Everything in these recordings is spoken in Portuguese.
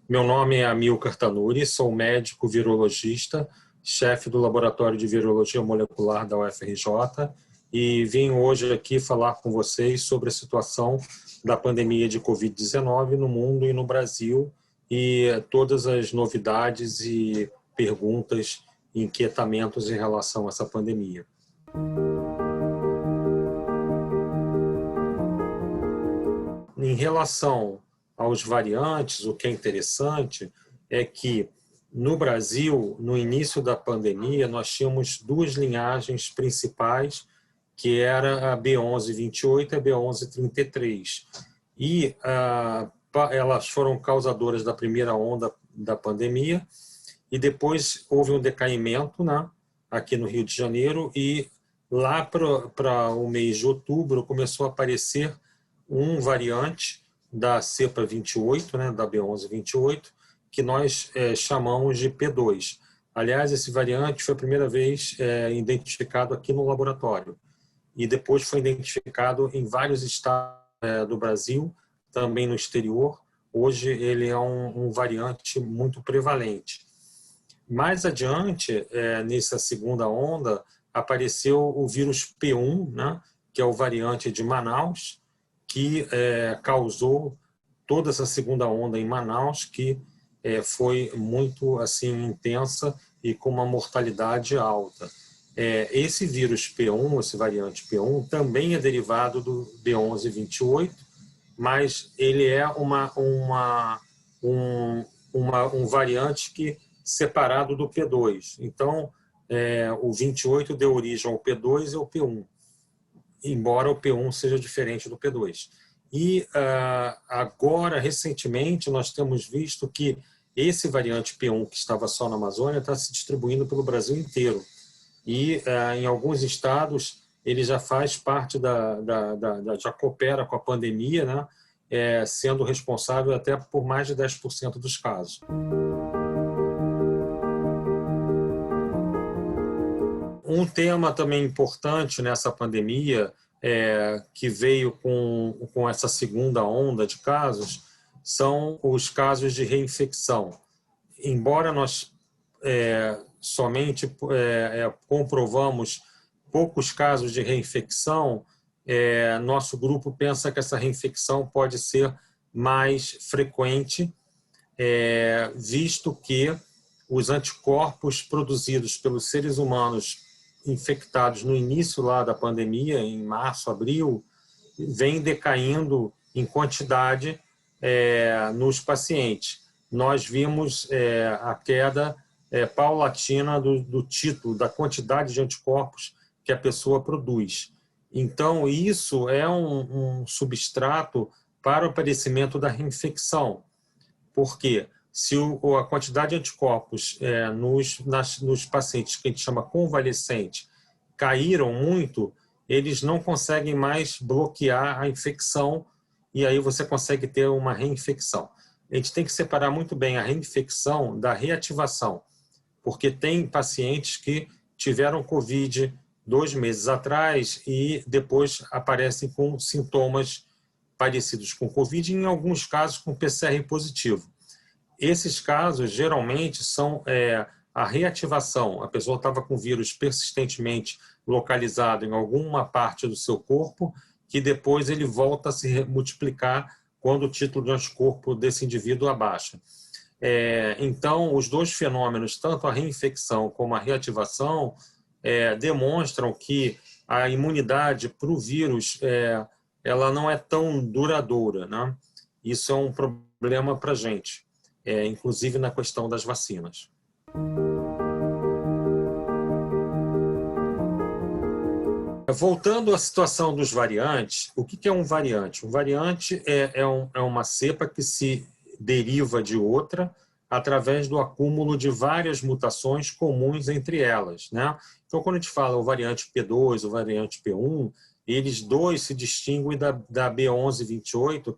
Meu nome é Amilcar Tanuri, sou médico virologista, chefe do Laboratório de Virologia Molecular da UFRJ e vim hoje aqui falar com vocês sobre a situação da pandemia de Covid-19 no mundo e no Brasil e todas as novidades e perguntas e inquietamentos em relação a essa pandemia. Em relação aos variantes, o que é interessante é que no Brasil, no início da pandemia, nós tínhamos duas linhagens principais, que era a B1128 e a B1133. E elas foram causadoras da primeira onda da pandemia e depois houve um decaimento, né, aqui no Rio de Janeiro e lá para o mês de outubro começou a aparecer um variante da cepa 28, né, da B1128, que nós chamamos de P2. Aliás, esse variante foi a primeira vez identificado aqui no laboratório e depois foi identificado em vários estados do Brasil, também no exterior. Hoje ele é um variante muito prevalente. Mais adiante, nessa segunda onda, apareceu o vírus P1, né, que é o variante de Manaus, que causou toda essa segunda onda em Manaus, que foi muito assim intensa e com uma mortalidade alta. Esse vírus P1, esse variante P1, também é derivado do B1128, mas ele é um variante que separado do P2. Então, o 28 deu origem ao P2 e ao P1, embora o P1 seja diferente do P2. E agora, recentemente, nós temos visto que esse variante P1, que estava só na Amazônia, está se distribuindo pelo Brasil inteiro. E em alguns estados ele já faz parte já coopera com a pandemia, né, sendo responsável até por mais de 10% dos casos. Um tema também importante nessa pandemia, que veio com essa segunda onda de casos, são os casos de reinfecção. Embora nós somente comprovamos poucos casos de reinfecção, nosso grupo pensa que essa reinfecção pode ser mais frequente, visto que os anticorpos produzidos pelos seres humanos infectados no início lá da pandemia, em março, abril, vem decaindo em quantidade nos pacientes. Nós vimos a queda paulatina do título, da quantidade de anticorpos que a pessoa produz. Então, isso é um substrato para o aparecimento da reinfecção. Por quê? Se a quantidade de anticorpos nos pacientes que a gente chama convalescente caíram muito, eles não conseguem mais bloquear a infecção e aí você consegue ter uma reinfecção. A gente tem que separar muito bem a reinfecção da reativação, porque tem pacientes que tiveram Covid 2 meses atrás e depois aparecem com sintomas parecidos com Covid, e em alguns casos com PCR positivo. Esses casos, geralmente, são a reativação. A pessoa estava com o vírus persistentemente localizado em alguma parte do seu corpo, que depois ele volta a se multiplicar quando o título de anticorpo desse indivíduo abaixa. Então, os dois fenômenos, tanto a reinfecção como a reativação, demonstram que a imunidade para o vírus ela não é tão duradoura, né? Isso é um problema para a gente. Inclusive na questão das vacinas. Voltando à situação dos variantes, o que é um variante? Um variante é uma cepa que se deriva de outra através do acúmulo de várias mutações comuns entre elas, né? Então, quando a gente fala o variante P2, o variante P1, eles dois se distinguem da B1128,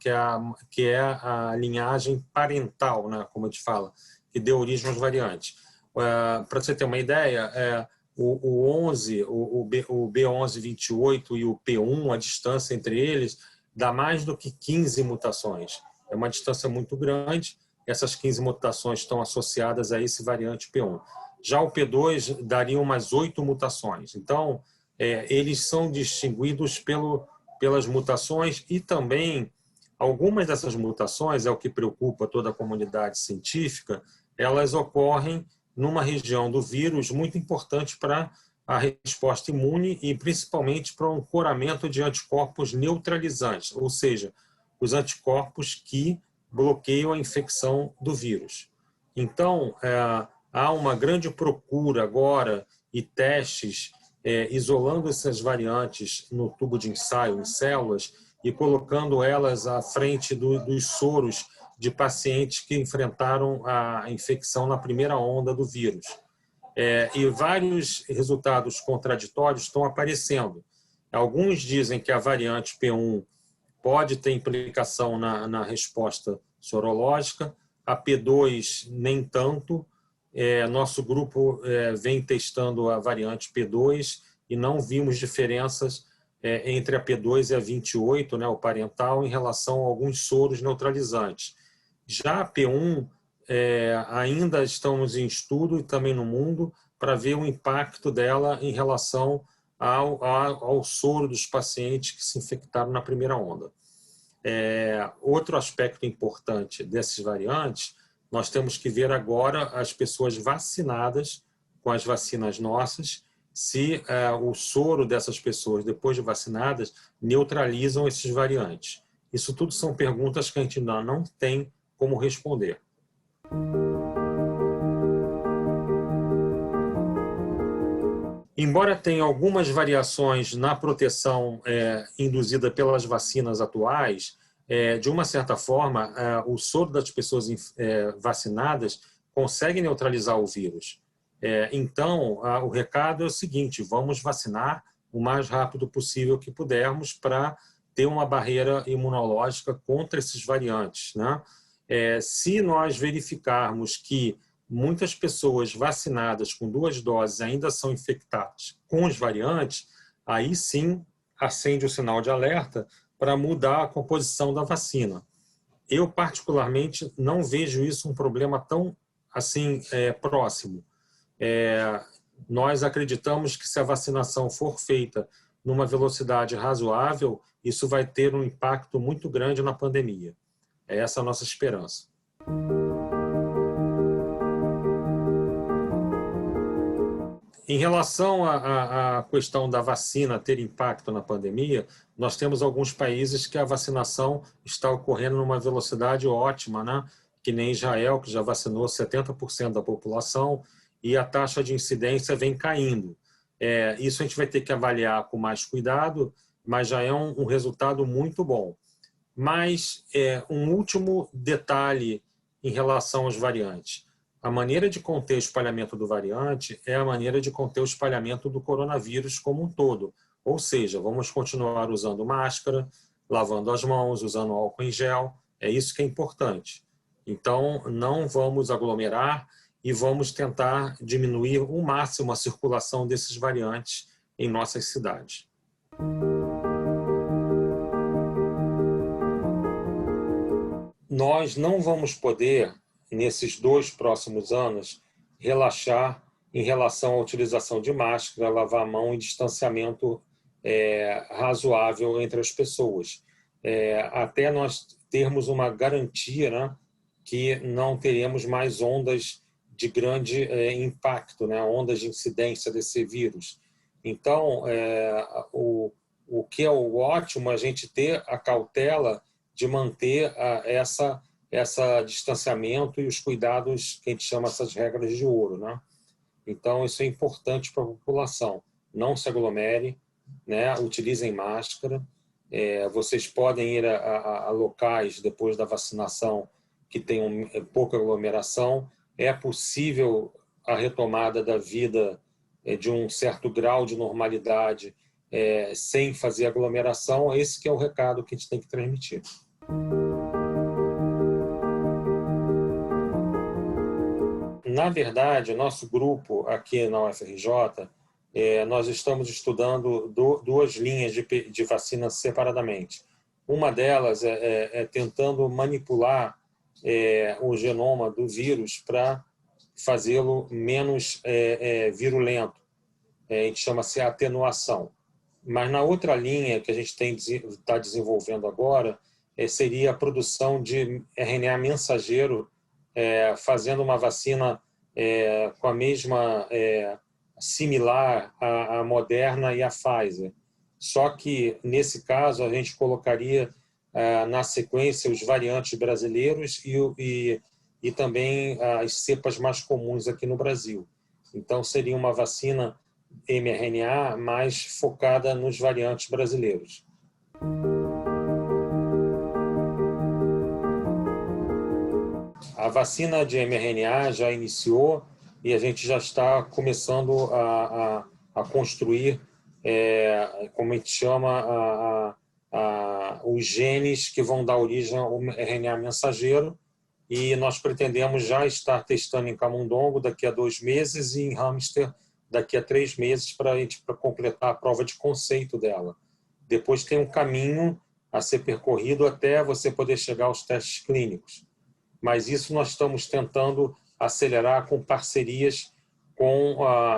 que é a linhagem parental, né, como a gente fala, que deu origem aos variantes. Para você ter uma ideia, o B1128 e o P1, a distância entre eles, dá mais do que 15 mutações. É uma distância muito grande. essas 15 mutações estão associadas a esse variante P1. Já o P2 daria umas 8 mutações. Então, eles são distinguidos pelas mutações e também algumas dessas mutações, é o que preocupa toda a comunidade científica, elas ocorrem numa região do vírus muito importante para a resposta imune e principalmente para o ancoramento de anticorpos neutralizantes, ou seja, os anticorpos que bloqueiam a infecção do vírus. Então, há uma grande procura agora e testes isolando essas variantes no tubo de ensaio, em células, e colocando elas à frente dos soros de pacientes que enfrentaram a infecção na primeira onda do vírus. E vários resultados contraditórios estão aparecendo. Alguns dizem que a variante P1 pode ter implicação na resposta sorológica, a P2 nem tanto. Nosso grupo vem testando a variante P2 e não vimos diferenças entre a P2 e a 28, né, o parental, em relação a alguns soros neutralizantes. Já a P1, ainda estamos em estudo e também no mundo para ver o impacto dela em relação ao soro dos pacientes que se infectaram na primeira onda. Outro aspecto importante dessas variantes, nós temos que ver agora as pessoas vacinadas com as vacinas nossas, se o soro dessas pessoas, depois de vacinadas, neutralizam esses variantes. Isso tudo são perguntas que a gente ainda não tem como responder. Embora tenha algumas variações na proteção induzida pelas vacinas atuais, de uma certa forma, o soro das pessoas vacinadas consegue neutralizar o vírus. Então, o recado é o seguinte: vamos vacinar o mais rápido possível que pudermos para ter uma barreira imunológica contra esses variantes, né? Se nós verificarmos que muitas pessoas vacinadas com 2 doses ainda são infectadas com os variantes, aí sim acende o sinal de alerta para mudar a composição da vacina. Eu, particularmente, não vejo isso um problema tão assim próximo. Nós acreditamos que se a vacinação for feita numa velocidade razoável, isso vai ter um impacto muito grande na pandemia. É essa a nossa esperança. Em relação à questão da vacina ter impacto na pandemia, nós temos alguns países que a vacinação está ocorrendo numa velocidade ótima, né? Que nem Israel, que já vacinou 70% da população, e a taxa de incidência vem caindo. Isso a gente vai ter que avaliar com mais cuidado, mas já é um resultado muito bom. Mas um último detalhe em relação às variantes. A maneira de conter o espalhamento do variante é a maneira de conter o espalhamento do coronavírus como um todo. Ou seja, vamos continuar usando máscara, lavando as mãos, usando álcool em gel. É isso que é importante. Então, não vamos aglomerar e vamos tentar diminuir o máximo a circulação desses variantes em nossas cidades. Nós não vamos poder, nesses 2 próximos anos, relaxar em relação à utilização de máscara, lavar a mão e distanciamento razoável entre as pessoas. Até nós termos uma garantia, né, que não teremos mais ondas de grande impacto, né, ondas de incidência desse vírus. Então, o que é o ótimo é a gente ter a cautela de manter esse distanciamento e os cuidados que a gente chama essas regras de ouro, né? Então, isso é importante para a população. Não se aglomere, né? Utilizem máscara. Vocês podem ir a locais depois da vacinação que tenham pouca aglomeração. É possível a retomada da vida de um certo grau de normalidade sem fazer aglomeração. Esse que é o recado que a gente tem que transmitir. Na verdade, o nosso grupo aqui na UFRJ, nós estamos estudando 2 linhas de vacina separadamente. Uma delas é tentando manipular o genoma do vírus para fazê-lo menos virulento. A gente chama-se atenuação. Mas na outra linha que a gente está desenvolvendo agora, seria a produção de RNA mensageiro, fazendo uma vacina com a mesma, similar à Moderna e à Pfizer. Só que, nesse caso, a gente colocaria na sequência os variantes brasileiros e também as cepas mais comuns aqui no Brasil. Então, seria uma vacina mRNA mais focada nos variantes brasileiros. A vacina de mRNA já iniciou e a gente já está começando a construir, como a gente chama, os genes que vão dar origem ao RNA mensageiro, e nós pretendemos já estar testando em camundongo daqui a 2 meses e em hamster daqui a 3 meses para completar a prova de conceito dela. Depois tem um caminho a ser percorrido até você poder chegar aos testes clínicos. Mas isso nós estamos tentando acelerar com parcerias com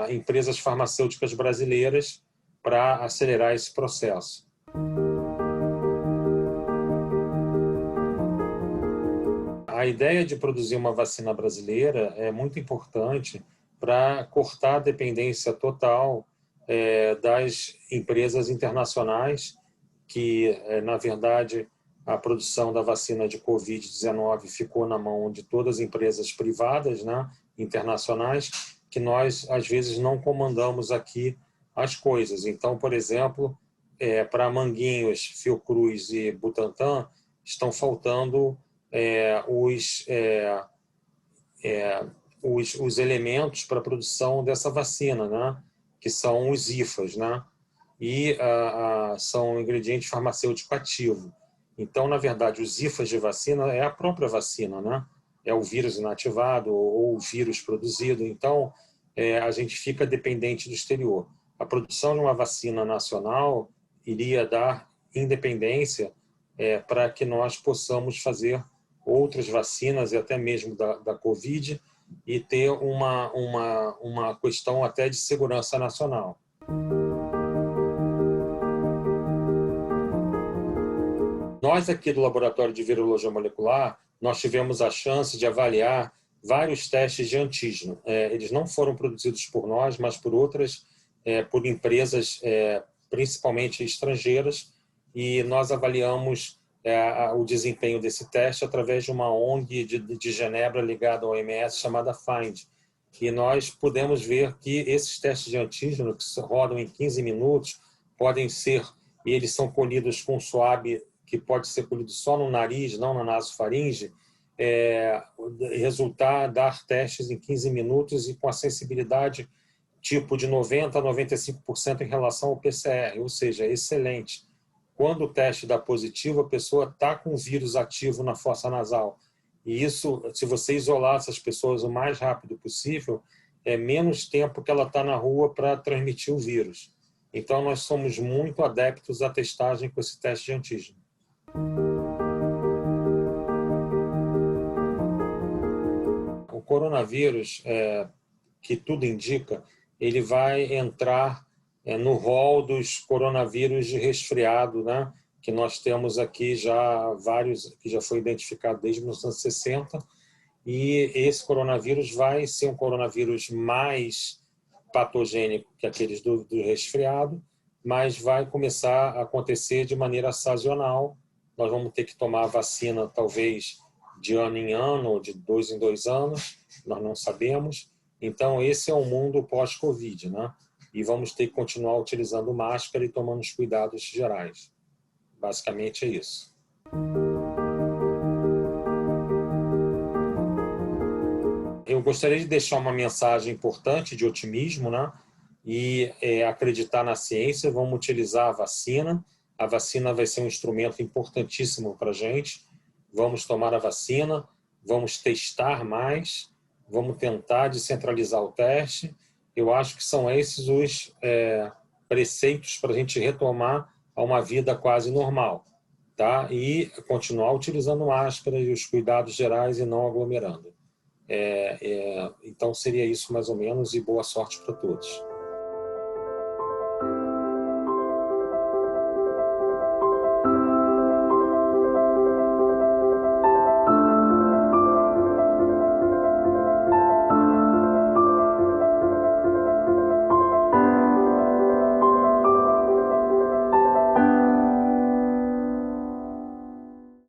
empresas farmacêuticas brasileiras para acelerar esse processo. A ideia de produzir uma vacina brasileira é muito importante para cortar a dependência total das empresas internacionais, que, na verdade, a produção da vacina de Covid-19 ficou na mão de todas as empresas privadas, né, internacionais, que nós, às vezes, não comandamos aqui as coisas. Então, por exemplo, para Manguinhos, Fiocruz e Butantan, estão faltando os elementos para a produção dessa vacina, né, que são os IFAs, né, e são ingredientes farmacêuticos ativos. Então, na verdade, os IFAs de vacina é a própria vacina, né? É o vírus inativado ou o vírus produzido. Então, a gente fica dependente do exterior. A produção de uma vacina nacional iria dar independência para que nós possamos fazer outras vacinas, e até mesmo da Covid, e ter uma questão até de segurança nacional. Nós aqui do Laboratório de Virologia Molecular, nós tivemos a chance de avaliar vários testes de antígeno. Eles não foram produzidos por nós, mas por outras, por empresas, principalmente estrangeiras, e nós avaliamos o desempenho desse teste através de uma ONG de Genebra ligada ao OMS chamada FIND. E nós pudemos ver que esses testes de antígeno, que rodam em 15 minutos, podem ser, e eles são colhidos com suave, que pode ser colhido só no nariz, não na nasofaringe, dar testes em 15 minutos e com a sensibilidade tipo de 90% a 95% em relação ao PCR, ou seja, excelente. Quando o teste dá positivo, a pessoa está com o vírus ativo na fossa nasal. E isso, se você isolar essas pessoas o mais rápido possível, é menos tempo que ela está na rua para transmitir o vírus. Então, nós somos muito adeptos à testagem com esse teste de antígeno. O coronavírus, que tudo indica, ele vai entrar no rol dos coronavírus de resfriado, né? Que nós temos aqui já vários, que já foi identificado desde 1960, e esse coronavírus vai ser um coronavírus mais patogênico que aqueles do resfriado, mas vai começar a acontecer de maneira sazonal. Nós vamos ter que tomar a vacina, talvez, de ano em ano, ou de 2 em 2 anos, nós não sabemos. Então, esse é o mundo pós-Covid, né? E vamos ter que continuar utilizando máscara e tomando os cuidados gerais. Basicamente é isso. Eu gostaria de deixar uma mensagem importante de otimismo, né? E acreditar na ciência. Vamos utilizar a vacina. A vacina vai ser um instrumento importantíssimo para a gente. Vamos tomar a vacina, vamos testar mais, vamos tentar descentralizar o teste. Eu acho que são esses os preceitos para a gente retomar a uma vida quase normal. tá? E continuar utilizando máscara e os cuidados gerais e não aglomerando. Então seria isso mais ou menos, e boa sorte para todos.